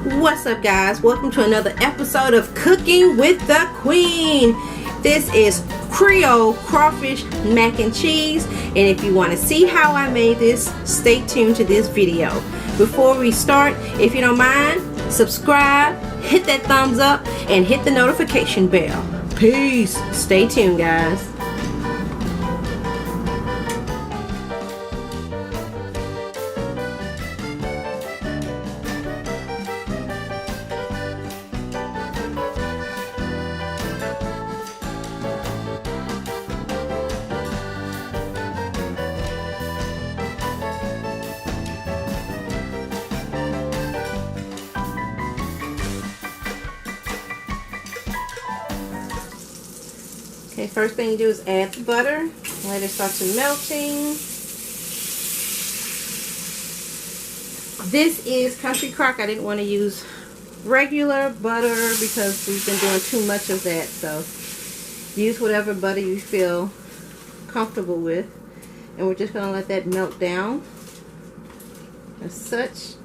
What's up, guys? Welcome to another episode of Cooking with the Queen. This is Creole crawfish mac and cheese, and if you want to see how I made this, stay tuned to this video. Before we start, if you don't mind, subscribe, hit that thumbs up, and hit the notification bell. Peace. Stay tuned, guys. Okay, first thing you do is add the butter. Let it start to melting. This is country crock. I didn't want to use regular butter because we've been doing too much of that. So use whatever butter you feel comfortable with. And we're just going to let that melt down as such.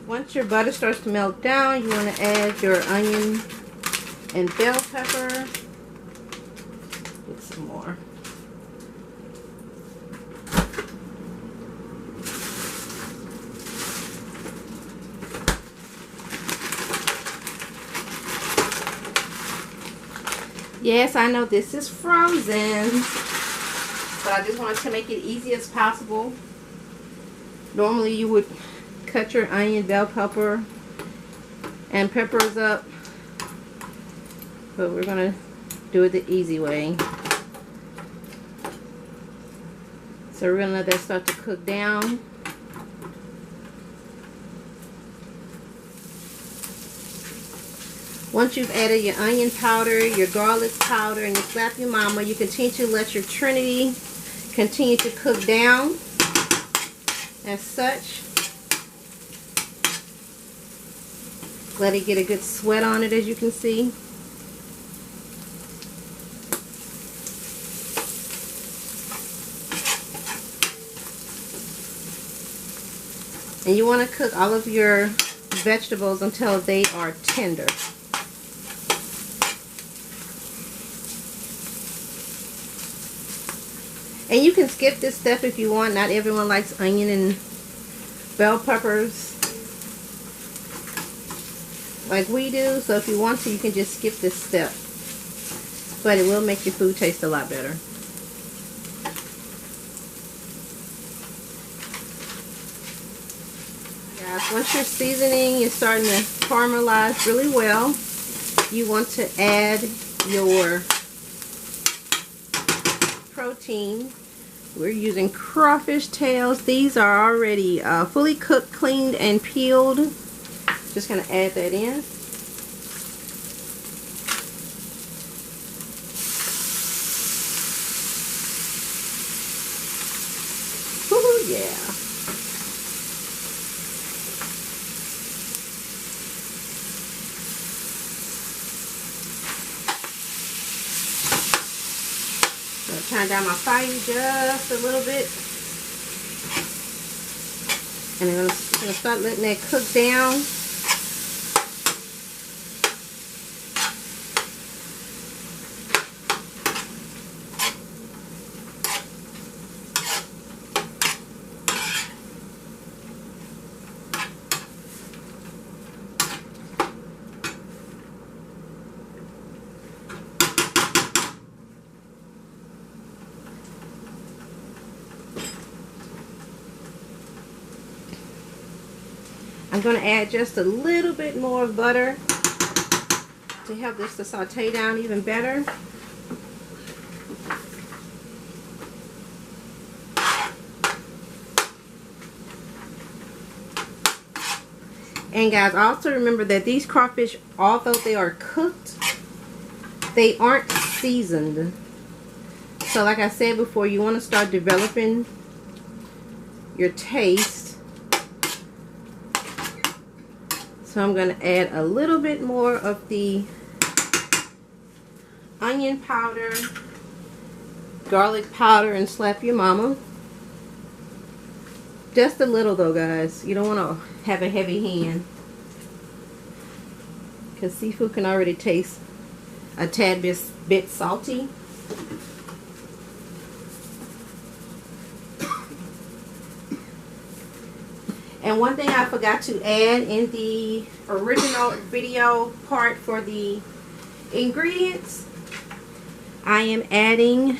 Once your butter starts to melt down, you want to add your onion and bell pepper. Get some more. Yes, I know this is frozen, but I just wanted to make it easy as possible. Normally you would cut your onion, bell pepper, and peppers up, but we're gonna do it the easy way. So we're gonna let that start to cook down. Once you've added your onion powder, your garlic powder, and your slap your mama, you continue to let your Trinity continue to cook down as such. Let it get a good sweat on it, as you can see. And you want to cook all of your vegetables until they are tender. And you can skip this step if you want. Not everyone likes onion and bell peppers like we do, so if you want to, you can just skip this step, but it will make your food taste a lot better. Guys, once your seasoning is starting to caramelize really well, you want to add your protein. We're using crawfish tails. These are already fully cooked, cleaned, and peeled. Just going to add that in. Woohoo, yeah. So turn down my fire just a little bit. And I'm going to start letting that cook down. I'm going to add just a little bit more butter to help this to saute down even better. And guys, also remember that these crawfish, although they are cooked, they aren't seasoned. So like I said before, you want to start developing your taste. So I'm going to add a little bit more of the onion powder, garlic powder, and slap your mama. Just a little though, guys. You don't want to have a heavy hand, because seafood can already taste a tad bit salty. And one thing I forgot to add in the original video part for the ingredients, I am adding,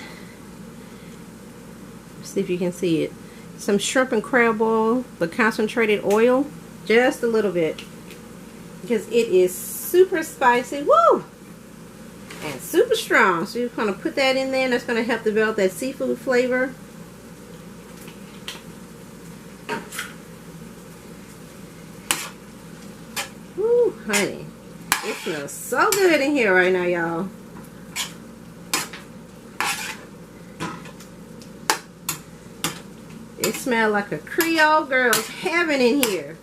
see if you can see it, some shrimp and crab oil, the concentrated oil, just a little bit, because it is super spicy, woo, and super strong. So you're going to put that in there, and that's going to help develop that seafood flavor. Woo, honey, it smells so good in here right now, y'all. It smells like a Creole girl's heaven in here.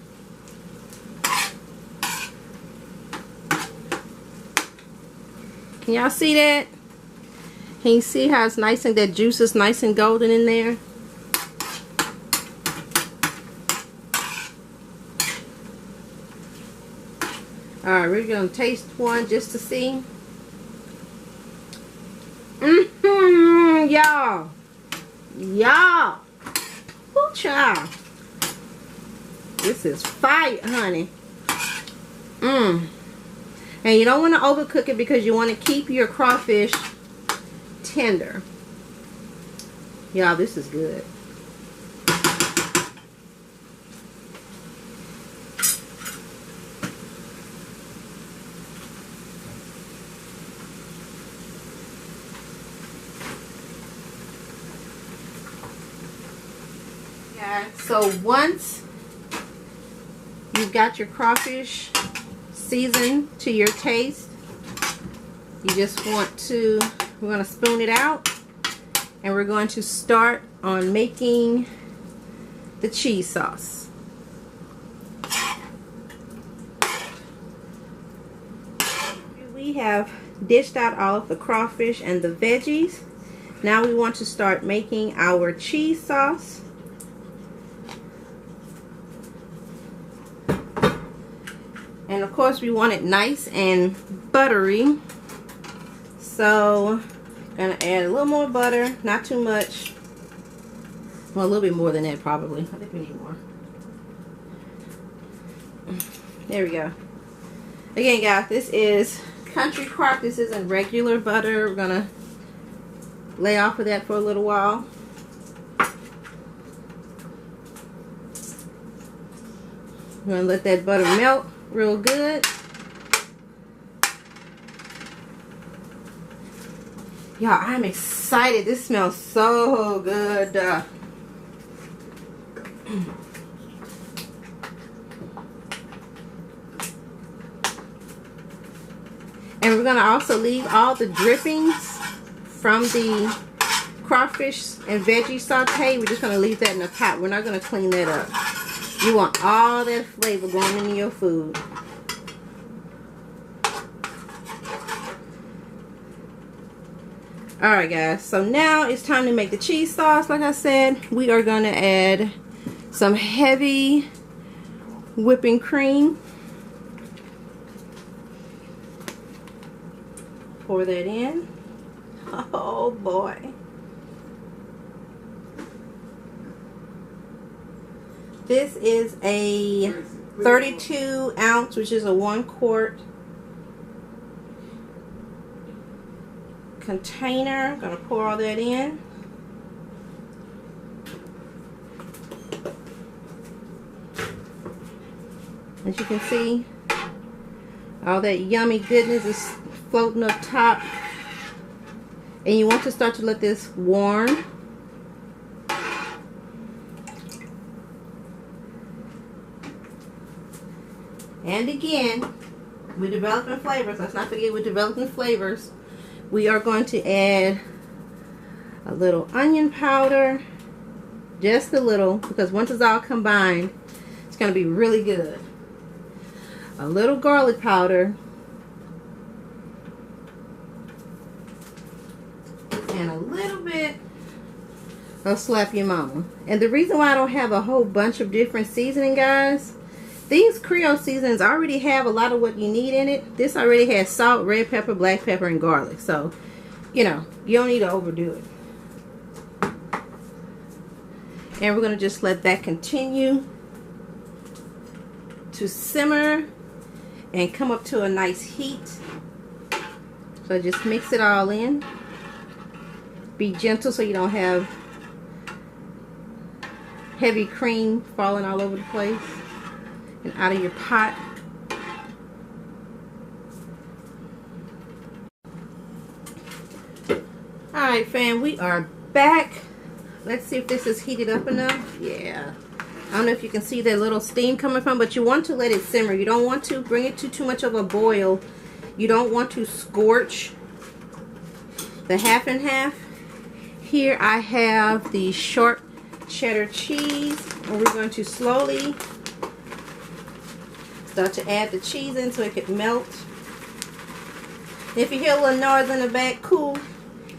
Can y'all see that? Can you see how it's nice and that juice is nice and golden in there? Alright, we're going to taste one just to see. Y'all. Y'all. Ooh, child. This is fire, honey. And you don't want to overcook it because you want to keep your crawfish tender. Y'all, this is good. So once you've got your crawfish seasoned to your taste, you just want to, we're going to spoon it out, and we're going to start on making the cheese sauce. We have dished out all of the crawfish and the veggies. Now we want to start making our cheese sauce. And of course we want it nice and buttery. So I'm going to add a little more butter, not too much. Well, a little bit more than that probably. I think we need more. There we go. Again, guys, this is country crock. This isn't regular butter. We're going to lay off of that for a little while. We're going to let that butter melt real good. Y'all, I'm excited. This smells so good. And we're going to also leave all the drippings from the crawfish and veggie saute. We're just going to leave that in the pot. We're not going to clean that up. You want all that flavor going into your food. Alright guys, so now it's time to make the cheese sauce. Like I said, we are going to add some heavy whipping cream. Pour that in. Oh boy. This is a 32 ounce, which is a 1 quart container. I'm going to pour all that in. As you can see, all that yummy goodness is floating up top. And you want to start to let this warm. And again, we're developing flavors. Let's not forget we're developing flavors. We are going to add a little onion powder. Just a little, because once it's all combined, it's going to be really good. A little garlic powder. And a little bit or slap your mama. And the reason why I don't have a whole bunch of different seasoning, guys, these Creole seasonings already have a lot of what you need in it. This already has salt, red pepper, black pepper, and garlic. So, you know, you don't need to overdo it. And we're going to just let that continue to simmer and come up to a nice heat. So just mix it all in. Be gentle so you don't have heavy cream falling all over the place and out of your pot. Alright, fam, we are back. Let's see if this is heated up enough. Yeah. I don't know if you can see that little steam coming from, but you want to let it simmer. You don't want to bring it to too much of a boil. You don't want to scorch the half and half. Here I have the sharp cheddar cheese, and we're going to slowly start to add the cheese in so it can melt. If you hear a little noise in the back, cool.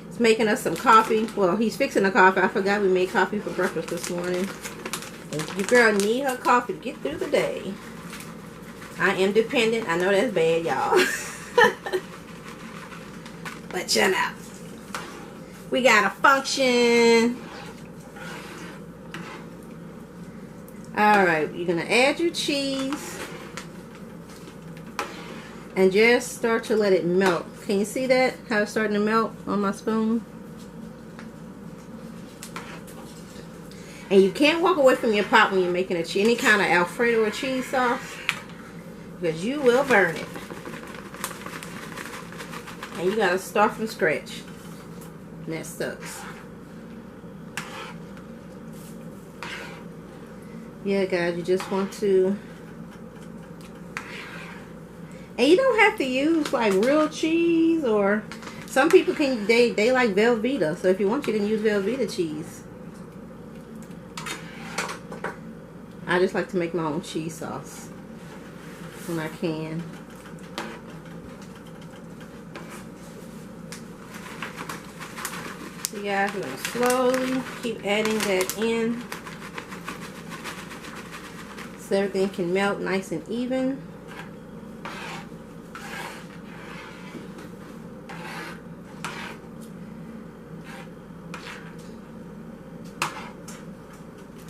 He's making us some coffee. Well, he's fixing the coffee. I forgot we made coffee for breakfast this morning. Your girl need her coffee to get through the day. I am dependent. I know that's bad, y'all. But shut up. We got a function. Alright, you're going to add your cheese. And just start to let it melt. Can you see that? How it's starting to melt on my spoon? And you can't walk away from your pot when you're making any kind of Alfredo or cheese sauce, because you will burn it. And you gotta start from scratch. And that sucks. Yeah, guys, you just want to. And you don't have to use like real cheese, or some people can. They like Velveeta. So if you want, you can use Velveeta cheese. I just like to make my own cheese sauce when I can. So guys, we're going to slowly keep adding that in so everything can melt nice and even.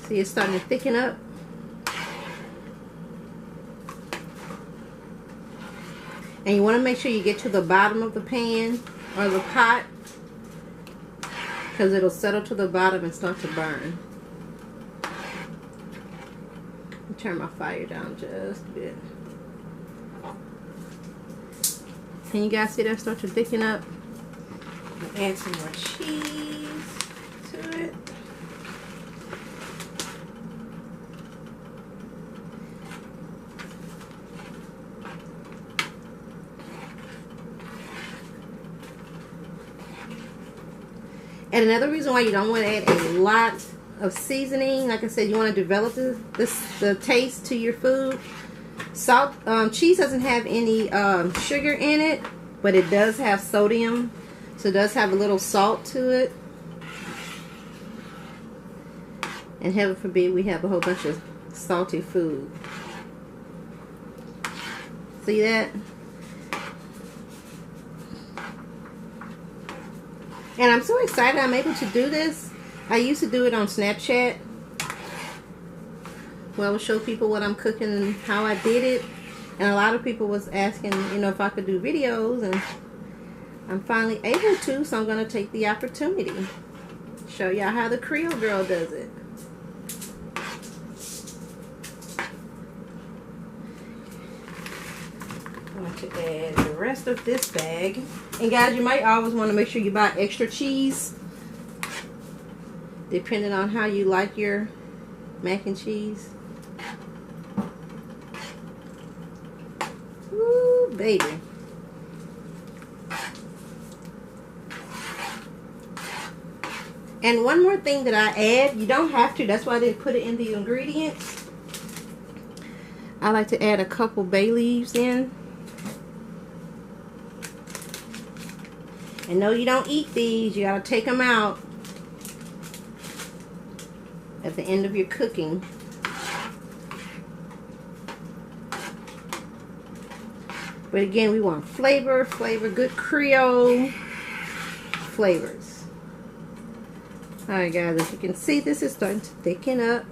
See, it's starting to thicken up. And you want to make sure you get to the bottom of the pan or the pot, because it'll settle to the bottom and start to burn. I'll turn my fire down just a bit. Can you guys see that start to thicken up? I'll add some more cheese to it. And another reason why you don't want to add a lot of seasoning, like I said, you want to develop the taste to your food. Salt, cheese doesn't have any sugar in it, but it does have sodium, so it does have a little salt to it. And heaven forbid we have a whole bunch of salty food. See that? And I'm so excited I'm able to do this. I used to do it on Snapchat, where I would show people what I'm cooking and how I did it. And a lot of people was asking, you know, if I could do videos, and I'm finally able to, so I'm going to take the opportunity. Show y'all how the Creole girl does it. I'm going to add the rest of this bag. And guys, you might always want to make sure you buy extra cheese, depending on how you like your mac and cheese. Ooh, baby. And one more thing that I add, you don't have to, that's why I didn't put it in the ingredients. I like to add a couple bay leaves in. And no, you don't eat these. You gotta take them out. at the end of your cooking. But again, we want flavor, good Creole flavors. Alright guys, as you can see, this is starting to thicken up.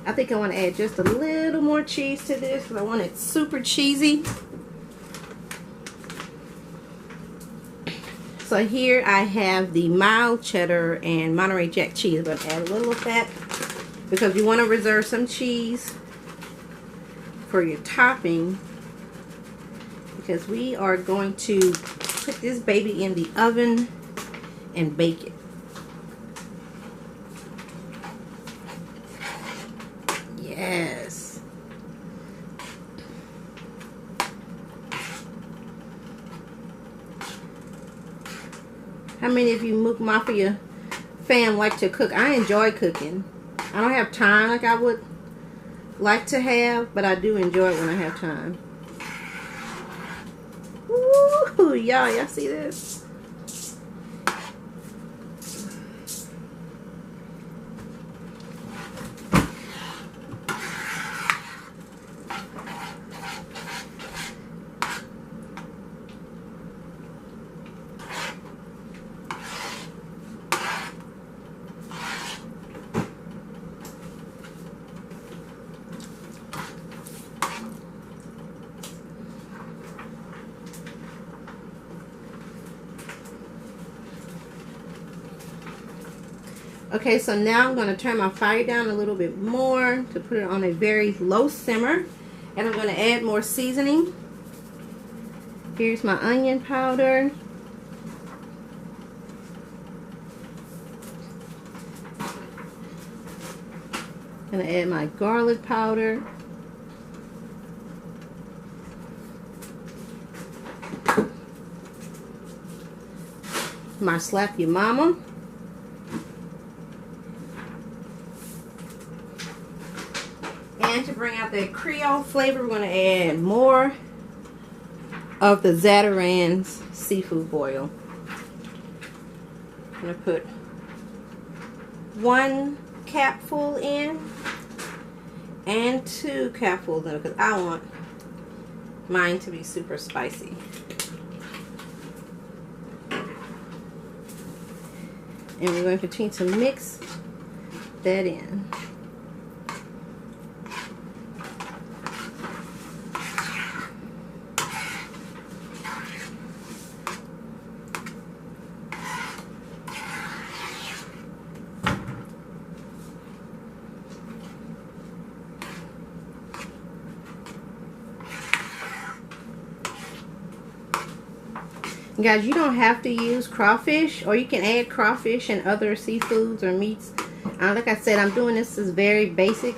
I think I want to add just a little more cheese to this because I want it super cheesy. So here I have the mild cheddar and Monterey Jack cheese. I'm going to add a little of that because you want to reserve some cheese for your topping, because we are going to put this baby in the oven and bake it. Yes. How many of you MukMafia fam like to cook? I enjoy cooking. I don't have time like I would like to have, but I do enjoy it when I have time. Woo! Y'all see this? Okay, so now I'm going to turn my fire down a little bit more to put it on a very low simmer. And I'm going to add more seasoning. Here's my onion powder. I'm going to add my garlic powder. My Slap Your Mama. And to bring out that Creole flavor, we're going to add more of the Zatarain's seafood boil. I'm going to put 1 capful in and 2 capfuls in because I want mine to be super spicy. And we're going to continue to mix that in. Guys, you don't have to use crawfish, or you can add crawfish and other seafoods or meats. Like I said, I'm doing this is very basic.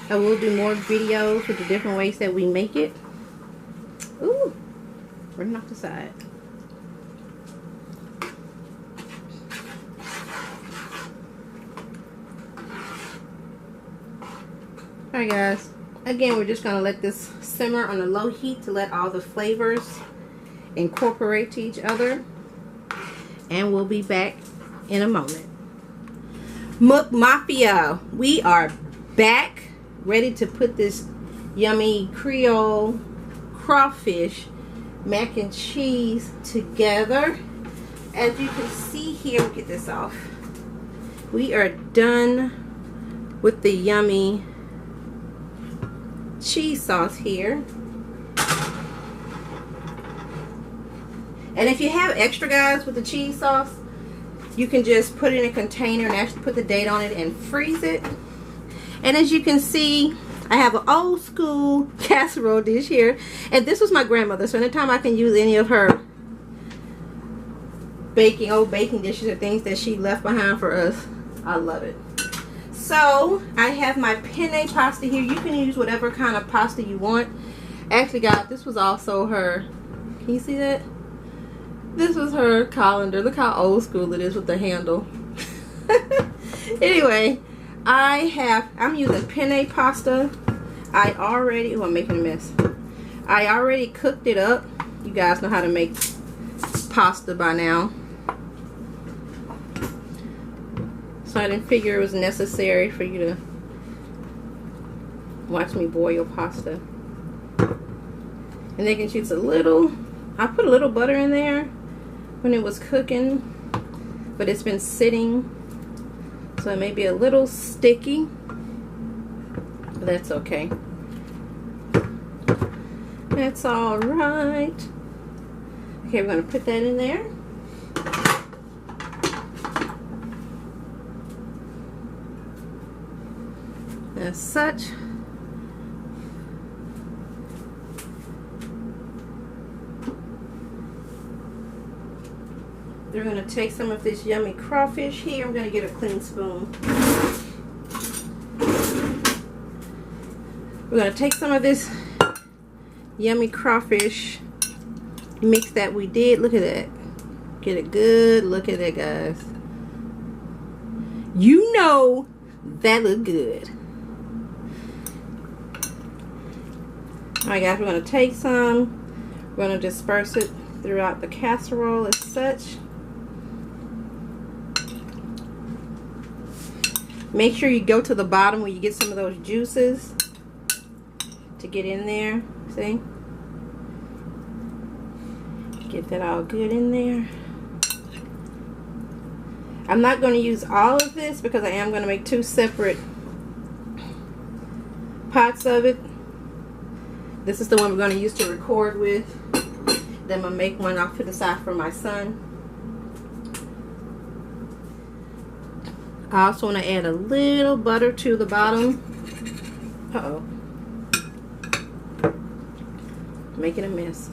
I will do more videos with the different ways that we make it. Ooh, running off the side. Alright guys, again we're just going to let this simmer on a low heat to let all the flavors incorporate to each other, and we'll be back in a moment. MukMafia, we are back ready to put this yummy Creole crawfish mac and cheese together. As you can see here, we'll get this off. We are done with the yummy cheese sauce here. And if you have extra, guys, with the cheese sauce, you can just put it in a container and actually put the date on it and freeze it. And as you can see, I have an old school casserole dish here. And this was my grandmother, so anytime I can use any of her old baking dishes or things that she left behind for us, I love it. So I have my penne pasta here. You can use whatever kind of pasta you want. Actually, guys, this was also her, can you see that? This was her colander. Look how old school it is with the handle. Anyway, I'm using penne pasta. I'm making a mess. I already cooked it up. You guys know how to make pasta by now. So I didn't figure it was necessary for you to watch me boil pasta. And they can choose a little, I put a little butter in there when it was cooking, but it's been sitting, so it may be a little sticky, but that's okay. That's all right. Okay, we're gonna put that in there. As such. We're going to take some of this yummy crawfish here. I'm going to get a clean spoon. We're going to take some of this yummy crawfish mix that we did. Look at that. Get a good look at it, guys. You know that look good. Alright guys, we're going to take some. We're going to disperse it throughout the casserole as such. Make sure you go to the bottom where you get some of those juices to get in there. See? Get that all good in there. I'm not going to use all of this because I am going to make 2 separate pots of it. This is the one we're going to use to record with. Then I'm going to make one off to the side for my son. I also want to add a little butter to the bottom. Uh-oh. Making a mess.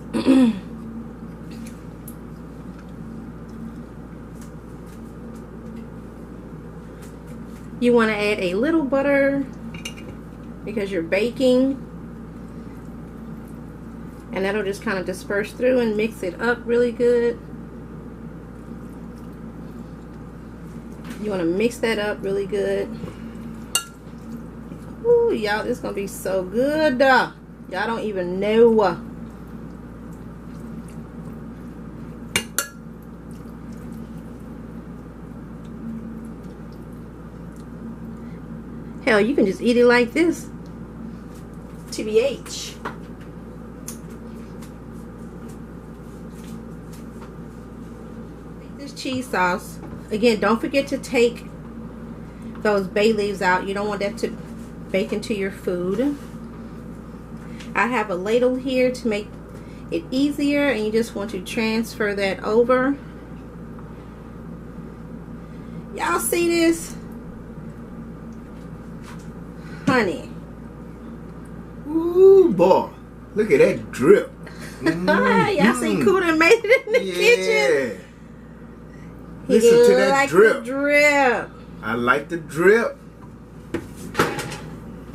You want to add a little butter because you're baking. And that'll just kind of disperse through and mix it up really good. You want to mix that up really good. Ooh, y'all, this is going to be so good. Y'all don't even know. Hell, you can just eat it like this. TBH. This cheese sauce. Again, don't forget to take those bay leaves out. You don't want that to bake into your food. I have a ladle here to make it easier, and you just want to transfer that over. Y'all see this? Honey. Ooh, boy. Look at that drip. Y'all see Cooter made it in the kitchen? Listen to that drip. The drip. I like the drip.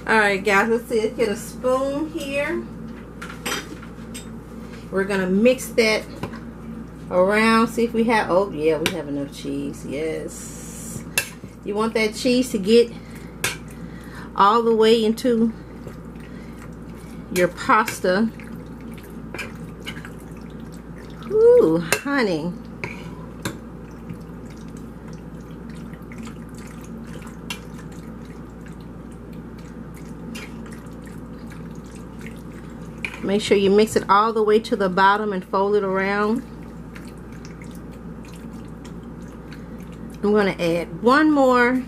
Alright guys, let's see. Let's get a spoon here. We're going to mix that around. See if we have, oh yeah, we have enough cheese. Yes. You want that cheese to get all the way into your pasta. Ooh, honey. Make sure you mix it all the way to the bottom and fold it around. I'm going to add one more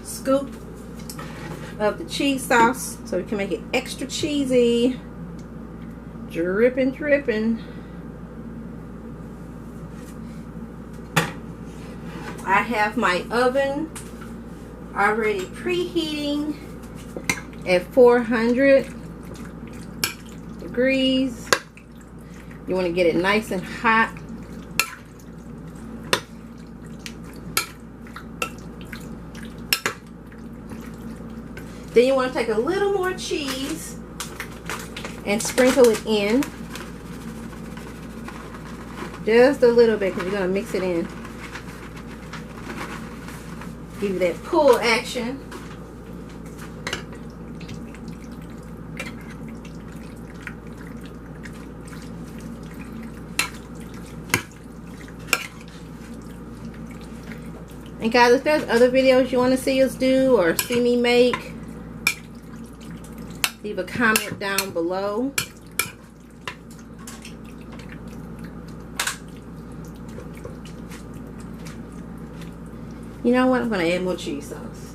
scoop of the cheese sauce so we can make it extra cheesy. Dripping, dripping. I have my oven already preheating at 400 degrees. You want to get it nice and hot. Then you want to take a little more cheese and sprinkle it in. Just a little bit because you're going to mix it in. Give you that pull action. And guys, if there's other videos you want to see us do or see me make, leave a comment down below. You know what? I'm going to add more cheese sauce.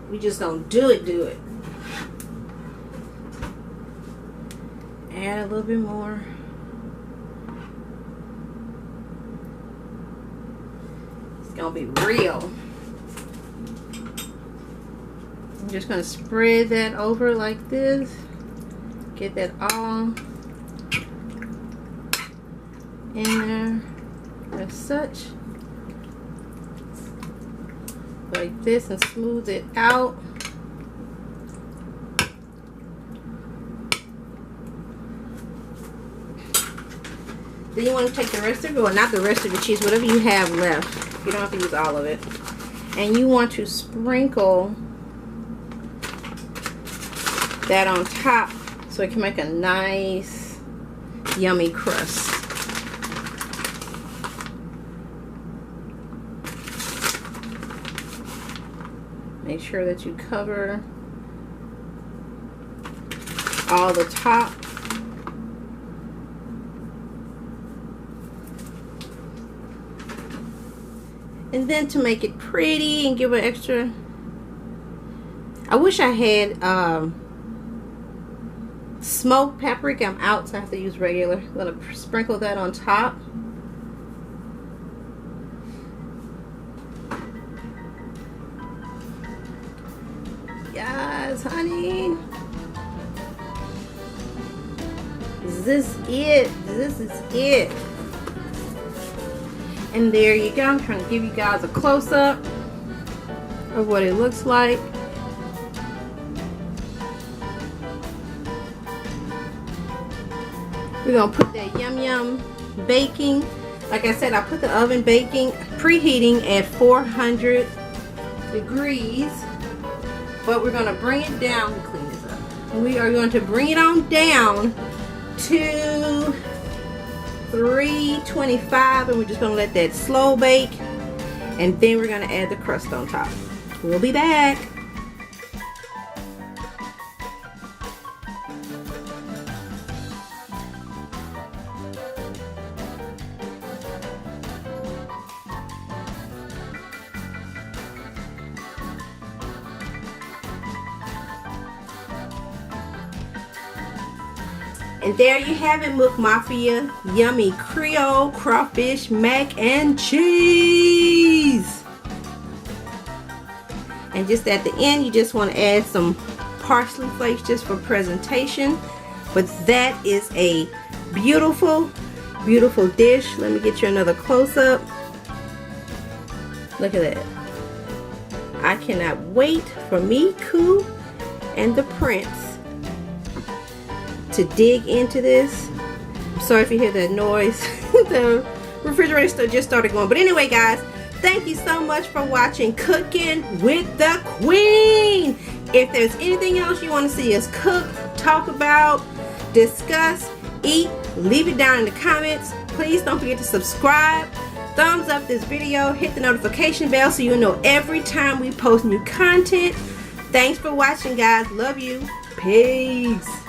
We just don't do it. Add a little bit more. It's going to be real. I'm just going to spread that over like this. Get that all in there as such. Like this, and smooth it out. Then you want to take the rest of it, or not the rest of the cheese, whatever you have left. You don't have to use all of it. And you want to sprinkle that on top so it can make a nice yummy crust. Make sure that you cover all the top. And then to make it pretty and give it extra, I wish I had smoked paprika. I'm out, so I have to use regular. I'm going to sprinkle that on top. Yes, honey. This is it. This is it. And there you go. I'm trying to give you guys a close-up of what it looks like. We're going to put that yum baking. Like I said, I put the oven baking, preheating at 400 degrees. But we're going to bring it down. Let me clean this up. And we are going to bring it on down to 325, and we're just going to let that slow bake, and then we're going to add the crust on top. We'll be back. And there you have it, MukMafia yummy Creole crawfish mac and cheese. And just at the end, you just want to add some parsley flakes just for presentation. But that is a beautiful, beautiful dish. Let me get you another close-up. Look at that. I cannot wait for me, Koo, and the Prince to dig into this. I'm sorry if you hear that noise. The refrigerator just started going. But anyway, guys, thank you so much for watching Cooking with the Queen. If there's anything else you want to see us cook, talk about, discuss, eat, leave it down in the comments. Please don't forget to subscribe, thumbs up this video, hit the notification bell so you'll know every time we post new content. Thanks for watching, guys. Love you. Peace.